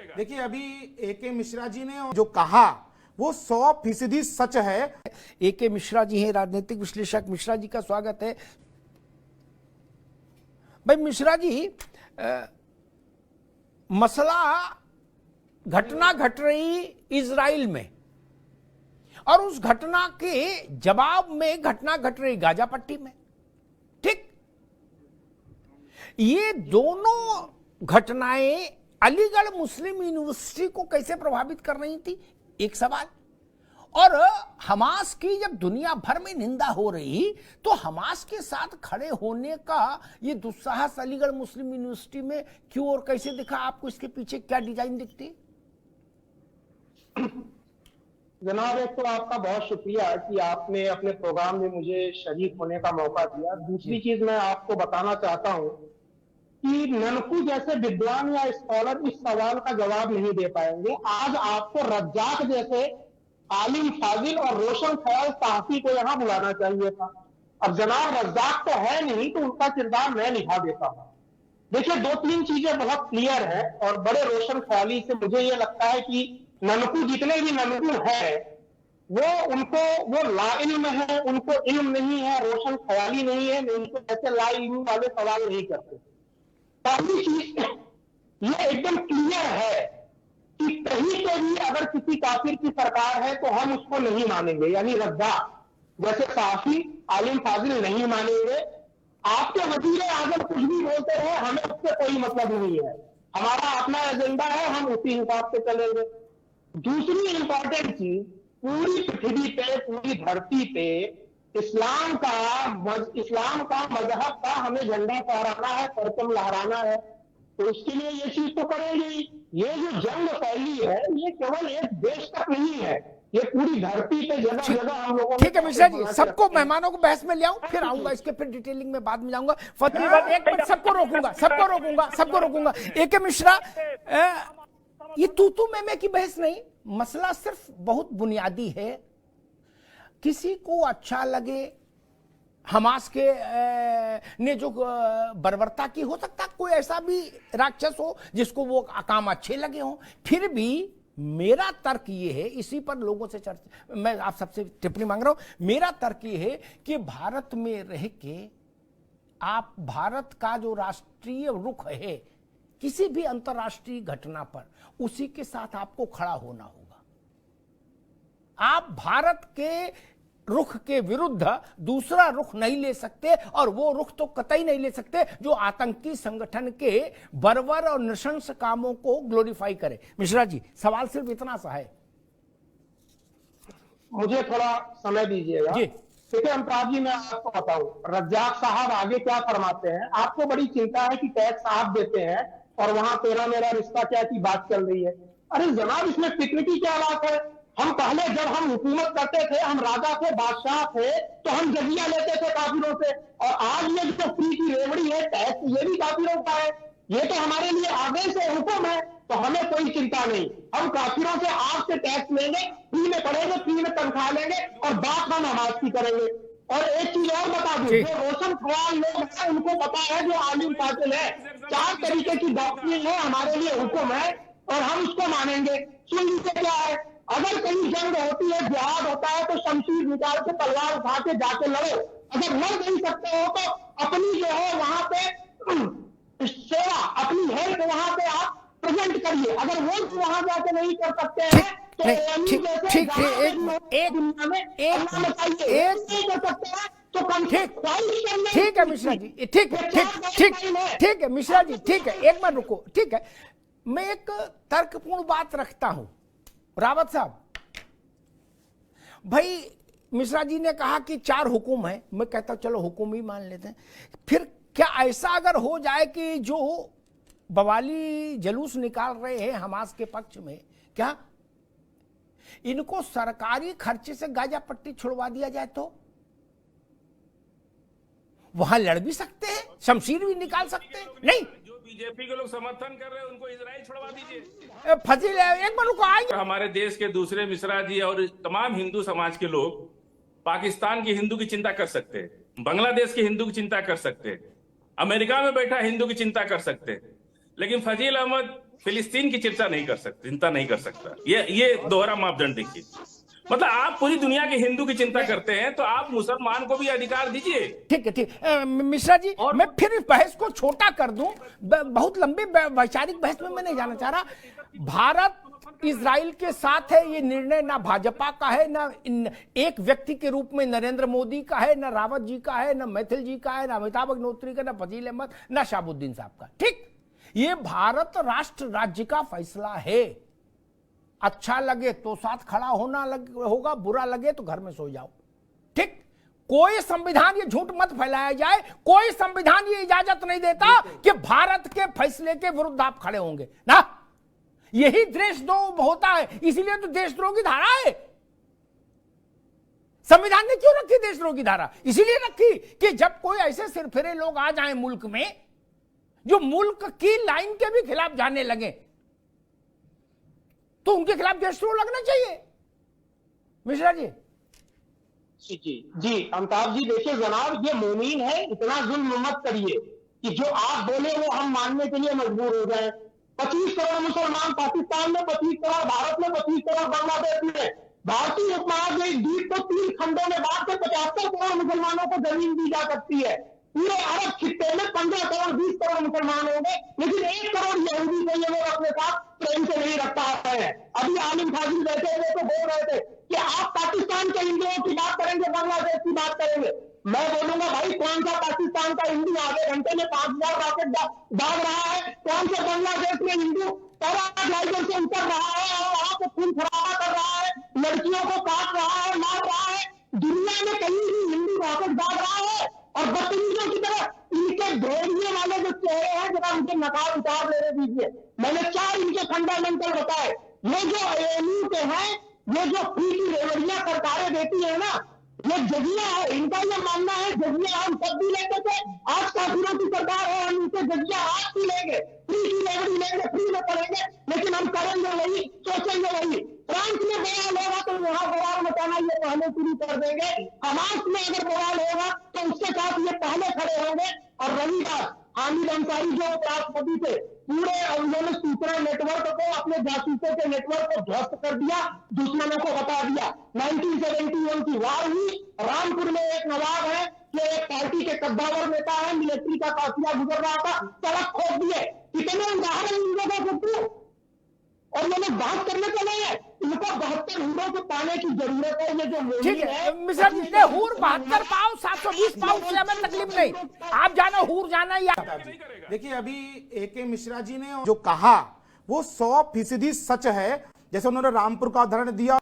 देखिए अभी एके मिश्रा जी ने जो कहा वो 100% सच है। एके मिश्रा जी हैं, राजनीतिक विश्लेषक। मिश्रा जी का स्वागत है। भाई मिश्रा जी, मसला घटना घट रही इजराइल में और उस घटना के जवाब में घटना घट रही गाजा पट्टी में, ठीक? ये दोनों घटनाएं अलीगढ़ मुस्लिम यूनिवर्सिटी को कैसे प्रभावित कर रही थी, एक सवाल। और हमास की जब दुनिया भर में निंदा हो रही तो हमास के साथ खड़े होने का ये दुस्साहस अलीगढ़ मुस्लिम यूनिवर्सिटी में क्यों और कैसे दिखा? आपको इसके पीछे क्या डिजाइन दिखती? जनाब, एक तो आपका बहुत शुक्रिया कि आपने अपने प्रोग्राम में मुझे शरीक होने का मौका दिया। दूसरी चीज मैं आपको बताना चाहता हूं कि ननकू जैसे विद्वान या स्कॉलर इस सवाल का जवाब नहीं दे पाएंगे। आज आपको रज्जाक जैसे आलिम फाजिल और रोशन ख्याल साहसी को यहां बुलाना चाहिए था। अब जनाब रज्जाक तो है नहीं, तो उनका किरदार मैं निभा देता हूं। देखिए, दो तीन चीजें बहुत क्लियर है और बड़े रोशन ख्याली से मुझे ये लगता है कि ननकू जितने भी ननकू है वो ला इल्म है, उनको इल्म नहीं है, रोशन ख्याली नहीं है, उनको ऐसे ला इल्म वाले सवाल नहीं करते। पहली चीज ये एकदम क्लियर है कि कहीं पे भी अगर किसी काफिर की सरकार है तो हम उसको नहीं मानेंगे, यानी रज्जाक जैसे साफी आलिम फाजिल नहीं मानेंगे। आपके वजीर आजम कुछ भी बोलते रहे, हमें उससे कोई मतलब नहीं है। हमारा अपना एजेंडा है, हम उसी हिसाब से चलेंगे। दूसरी इंपॉर्टेंट चीज, पूरी पृथ्वी पे, पूरी धरती पे इस्लाम का मजहब का हमें झंडा फहराना है, परचम लहराना है, तो उसके लिए ये चीज तो करेंगे। ये जो जंग फैली है ये केवल एक देश तक नहीं है, ये पूरी धरती पे जगह जगह हम लोगों। ठीक है मिश्रा जी, सबको मेहमानों को बहस में ले आऊं, फिर आऊंगा इसके, फिर डिटेलिंग में बाद में जाऊंगा। एक मिनट, सबको रोकूंगा। एके मिश्रा, ये तू मैं की बहस नहीं, मसला सिर्फ बहुत बुनियादी है। किसी को अच्छा लगे हमास के ने जो बर्बरता की, हो सकता कोई ऐसा भी राक्षस हो जिसको वो काम अच्छे लगे हों, फिर भी मेरा तर्क ये है, इसी पर लोगों से चर्चा, मैं आप सबसे टिप्पणी मांग रहा हूं। मेरा तर्क ये है कि भारत में रह के आप भारत का जो राष्ट्रीय रुख है किसी भी अंतर्राष्ट्रीय घटना पर, उसी के साथ आपको खड़ा होना होगा। आप भारत के रुख के विरुद्ध दूसरा रुख नहीं ले सकते, और वो रुख तो कतई नहीं ले सकते जो आतंकी संगठन के बर्बर और नृशंस कामों को ग्लोरीफाई करे। मिश्रा जी, सवाल सिर्फ इतना सा है। मुझे थोड़ा समय दीजिएगा जी। ठीक है अनुराग जी, मैं आपको बताऊं रज्जाक साहब आगे क्या फरमाते हैं। आपको बड़ी चिंता है कि टैक्स साहब देते हैं और वहां तेरा मेरा रिश्ता क्या की बात चल रही है। अरे जनाब, इसमें फिक्र की क्या बात है? हम पहले जब हम हुकूमत करते थे, हम राजा थे, बादशाह थे, तो हम जजिया लेते थे काफिरों से, और आज ये जो फ्री की रेवड़ी है, टैक्स, ये भी काफिरों का है। ये तो हमारे लिए आदेश से हुक्म है, तो हमें कोई चिंता नहीं। हम काफिरों से आज से टैक्स लेंगे, फ्री में पढ़ेंगे, फ्री में तनख्वाह लेंगे और बात हम नमाज की करेंगे। और एक चीज और बता दूं, जो रोशन ख्याल लोग हैं उनको पता है, जो आलिम फाजिल है, 4 तरीके की डॉक्ट्रिन है, हमारे लिए हुक्म है और हम उसको मानेंगे। सुन लीजिए क्या है, अगर कहीं जंग होती है, जिहाद होता है, तो शमशीर निकाल के तलवार उठा के जाके लड़ो। अगर लड़ नहीं सकते हो तो अपनी जो है वहां पे सेवा, अपनी हेल्प वहां पे आप प्रेजेंट करिए। अगर वो वहां जाके नहीं कर सकते हैं तो नहीं कर सकते हैं तो ठीक है मिश्रा जी, ठीक है मिश्रा जी, ठीक है, एक बार रुको। ठीक है, मैं एक तर्कपूर्ण बात रखता हूं। रावत साहब, भाई मिश्रा जी ने कहा कि 4 हुकुम है, मैं कहता हूं चलो हुकुम ही मान लेते हैं। फिर क्या ऐसा अगर हो जाए कि जो बवाली जलूस निकाल रहे हैं हमास के पक्ष में, क्या इनको सरकारी खर्चे से गाजा पट्टी छुड़वा दिया जाए तो वहां लड़ भी सकते हैं, शमशीर भी निकाल सकते हैं? नहीं, बीजेपी के लोग समर्थन कर रहे हैं उनको इजराइल छुड़वा दीजिए। फजील एक बार रुको, आएंगे। हमारे देश के दूसरे मिश्रा जी और तमाम हिंदू समाज के लोग पाकिस्तान के हिंदू की चिंता कर सकते हैं, बांग्लादेश के हिंदू की चिंता कर सकते हैं, अमेरिका में बैठा हिंदू की चिंता कर सकते हैं, लेकिन फजील अहमद फिलिस्तीन की चर्चा नहीं कर सकता, चिंता नहीं कर सकता। ये दोहरा मापदंड देखिए। मतलब आप पूरी दुनिया के हिंदू की चिंता करते हैं तो आप मुसलमान को भी अधिकार दीजिए। ठीक है, ठीक। मिश्रा जी, मैं फिर इस बहस को छोटा कर दूं, बहुत लंबी वैचारिक बहस में मैं नहीं जाना चाह रहा। भारत इजराइल के साथ है, ये निर्णय ना भाजपा का है, ना एक व्यक्ति के रूप में नरेंद्र मोदी का है, ना रावत जी का है, ना मैथिल जी का है, ना अमिताभ अग्निहोत्री का, ना फजील अहमद, ना शाहबुद्दीन साहब का। ठीक, ये भारत राष्ट्र राज्य का फैसला है। अच्छा लगे तो साथ खड़ा होगा, बुरा लगे तो घर में सो जाओ। ठीक, कोई संविधान, ये झूठ मत फैलाया जाए, कोई संविधान ये इजाजत नहीं देता कि भारत के फैसले के विरुद्ध आप खड़े होंगे ना। यही देशद्रोह होता है, इसीलिए तो देशद्रोह की धारा है। संविधान ने क्यों रखी देशद्रोह की धारा? इसीलिए रखी कि जब कोई ऐसे सिरफिरे लोग आ जाएं मुल्क में जो मुल्क की लाइन के भी खिलाफ जाने लगे, तो उनके खिलाफ देशद्रोह लगना चाहिए। मिश्रा जी। जी अमिताभ जी, देखिए जनाब, ये मोमीन है, इतना जुल्म मत करिए कि जो आप बोले वो हम मानने के लिए मजबूर हो जाएं। 25 करोड़ मुसलमान पाकिस्तान में, 25 करोड़ भारत में, 25 करोड़ बांग्लादेश में। भारतीय उपमहाद्वीप द्वीप को 3 खंडों में बांट के 75 करोड़ मुसलमानों को जमीन दी जा सकती है। पूरे अरब खित्ते में 15 करोड़ 20 करोड़ मुसलमान होंगे, लेकिन 1 करोड़ यहूदी को ये लोग अपने साथ प्रेम से नहीं रख पा रहे हैं। अभी आलिम फाजिल बैठे हुए तो बोल रहे थे कि आप पाकिस्तान के हिंदुओं की बात करेंगे, बांग्लादेश की बात करेंगे। मैं बोलूंगा भाई, कौन सा पाकिस्तान का हिंदू आधे घंटे में 5000 रॉकेट दाग रहा है? कौन सा बांग्लादेश में हिंदू पैराग्लाइडर से उतर रहा है और वहां पे खून खराबा कर रहा है, लड़कियों को काट रहा है, मार रहा है? दुनिया में कहीं भी हिंदू रॉकेट दाग रहा है? और बदतमीजों की तरह इनके भेड़िए वाले जो चेहरे हैं, जरा उनके नकाब उतार लेने दीजिए। मैंने 4 इनके फंडामेंटल बताए। ये जो ANU के हैं, ये जो फ्री की रेवड़ियां सरकारें देती है ना, ये जजिया है। इनका ये मानना है जजिया हम सब भी लेते थे, आज काफिरों की सरकार है, हम उनसे जजिया आज भी लेंगे, फ्री की रेवड़ी लेंगे, फ्री में पढ़ेंगे, लेकिन हम करेंगे वही, सोचेंगे वही। फ्रांस में बवाल होगा तो वहां बवाल मचाना ये पहले शुरू कर देंगे। हमास में अगर बवाल होगा तो उसके साथ ये पहले खड़े होंगे। और रही बात हामिद अंसारी जो उपराष्ट्रपति थे, पूरे उन्होंने सूचना नेटवर्क को, अपने जासूसों के नेटवर्क को ध्वस्त कर दिया, दुश्मनों को बता दिया। 1971 की वार हुई, रामपुर में एक नवाब है जो एक पार्टी के कद्दावर नेता है, मिलिट्री का काफिला गुजर रहा था, सड़क खोद दिए। कितने उदाहरण इन लोगों को, और ये लोग बात करने को नहीं है। इनको 72 हूरों को पाने की जरूरत है। ये जो ठीक है मिश्रा जी, ने हूर 72 पाओ 720 पाओ से हमें तकलीफ नहीं, आप जाना हूर जाना या। देखिए, अभी AK मिश्रा जी ने जो कहा वो 100% सच है। जैसे उन्होंने रामपुर का उदाहरण दिया।